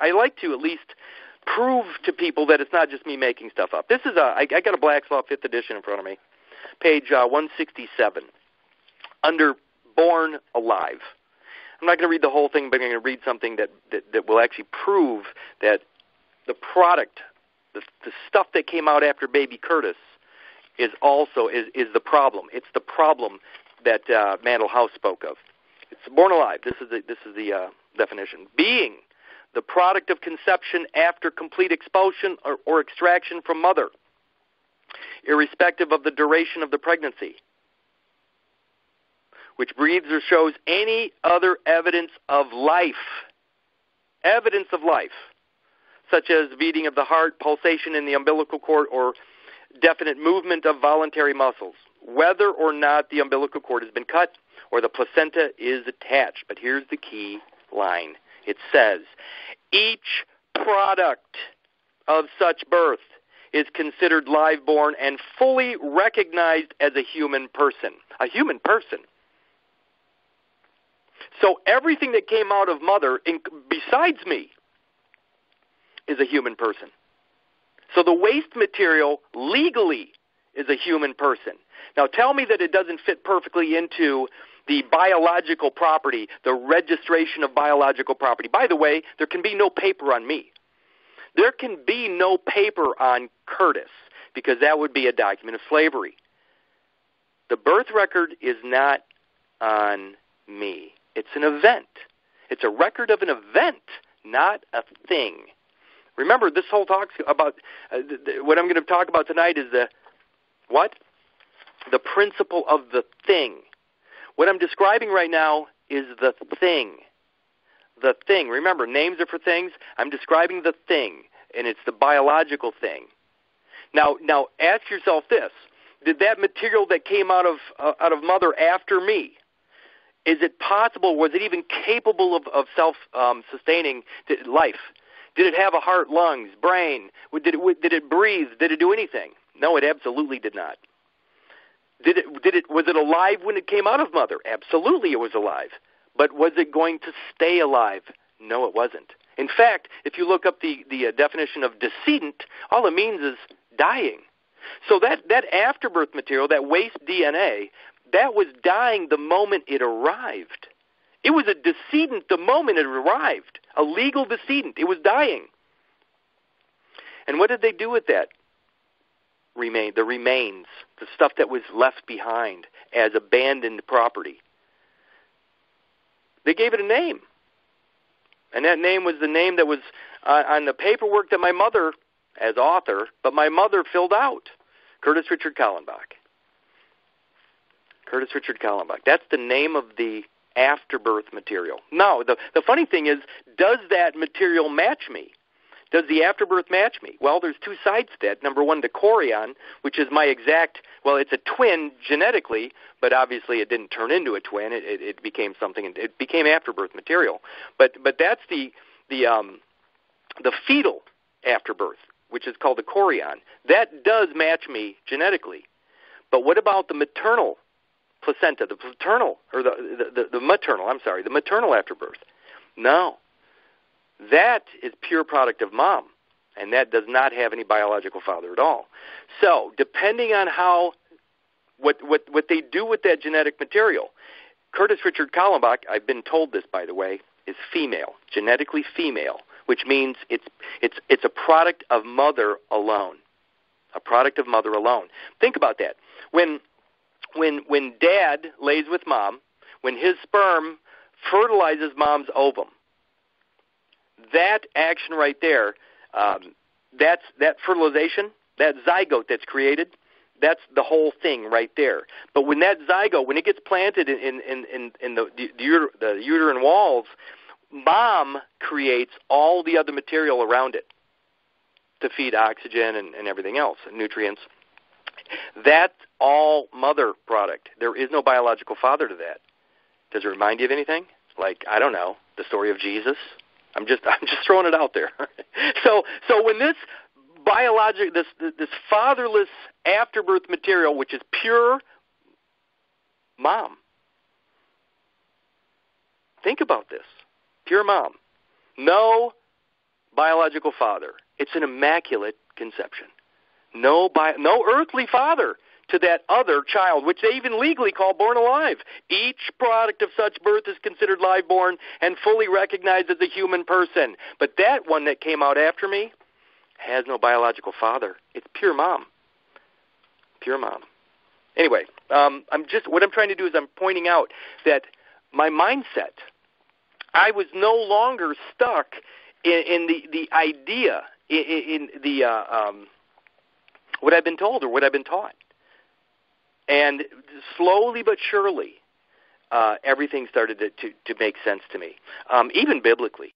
I like to at least prove to people that it's not just me making stuff up. This is I got a Black's Law 5th edition in front of me, page 167, under Born Alive. I'm not going to read the whole thing, but I'm going to read something that will actually prove that the product, the stuff that came out after baby Curtis, is the problem. It's the problem that Mandel House spoke of. It's Born Alive. This is the definition. Being the product of conception after complete expulsion or extraction from mother, irrespective of the duration of the pregnancy, which breeds or shows any other evidence of life, such as beating of the heart, pulsation in the umbilical cord, or definite movement of voluntary muscles, whether or not the umbilical cord has been cut or the placenta is attached. But here's the key line. It says, each product of such birth is considered live-born and fully recognized as a human person. A human person. So everything that came out of mother, besides me, is a human person. So the waste material legally is a human person. Now tell me that it doesn't fit perfectly into the biological property, the registration of biological property. By the way, there can be no paper on me. There can be no paper on Curtis, because that would be a document of slavery. The birth record is not on me. It's an event. It's a record of an event, not a thing. Remember, this whole talk about what I'm going to talk about tonight is the principle of the thing. What I'm describing right now is the thing. The thing. Remember, names are for things. I'm describing the thing, and it's the biological thing. Now, ask yourself this: did that material that came out of mother after me, is it possible? Was it even capable of self-sustaining life? Did it have a heart, lungs, brain? Did it breathe? Did it do anything? No, it absolutely did not. Was it alive when it came out of mother? Absolutely, it was alive. But was it going to stay alive? No, it wasn't. In fact, if you look up the definition of decedent, all it means is dying. So that afterbirth material, that waste DNA, that was dying the moment it arrived. It was a decedent the moment it arrived, a legal decedent. It was dying. And what did they do with that? The remains, the stuff that was left behind as abandoned property. They gave it a name. And that name was the name that was on the paperwork that my mother, as author, but my mother filled out. Curtis Richard Kallenbach. Curtis Richard Kallenbach. That's the name of the afterbirth material. Now, the funny thing is, does that material match me? Does the afterbirth match me? Well, there's two sides to that. Number one, the chorion, which is my exact, well, it's a twin genetically, but obviously it didn't turn into a twin. It became something, it became afterbirth material. But that's the fetal afterbirth, which is called the chorion. That does match me genetically. But what about the maternal placenta, the maternal afterbirth? No. That is pure product of mom, and that does not have any biological father at all. So, depending on what they do with that genetic material, Curtis Richard Kallenbach, I've been told this, by the way, is female, genetically female, which means it's a product of mother alone. A product of mother alone. Think about that. When dad lays with mom, when his sperm fertilizes mom's ovum, that action right there, that's that fertilization, that zygote that's created, that's the whole thing right there. But when that zygote, when it gets planted in the uterine walls, mom creates all the other material around it to feed oxygen and everything else, and nutrients. That's all mother product. There is no biological father to that. Does it remind you of anything? Like, I don't know, the story of Jesus? I'm just throwing it out there. So when this this fatherless afterbirth material, which is pure mom, think about this, pure mom, no biological father. It's an immaculate conception. No earthly father to that other child, which they even legally call born alive. Each product of such birth is considered live-born and fully recognized as a human person. But that one that came out after me has no biological father. It's pure mom. Pure mom. Anyway, what I'm trying to do is I'm pointing out that my mindset, I was no longer stuck in the idea, in the what I've been told or what I've been taught. And slowly but surely, everything started to make sense to me, even biblically.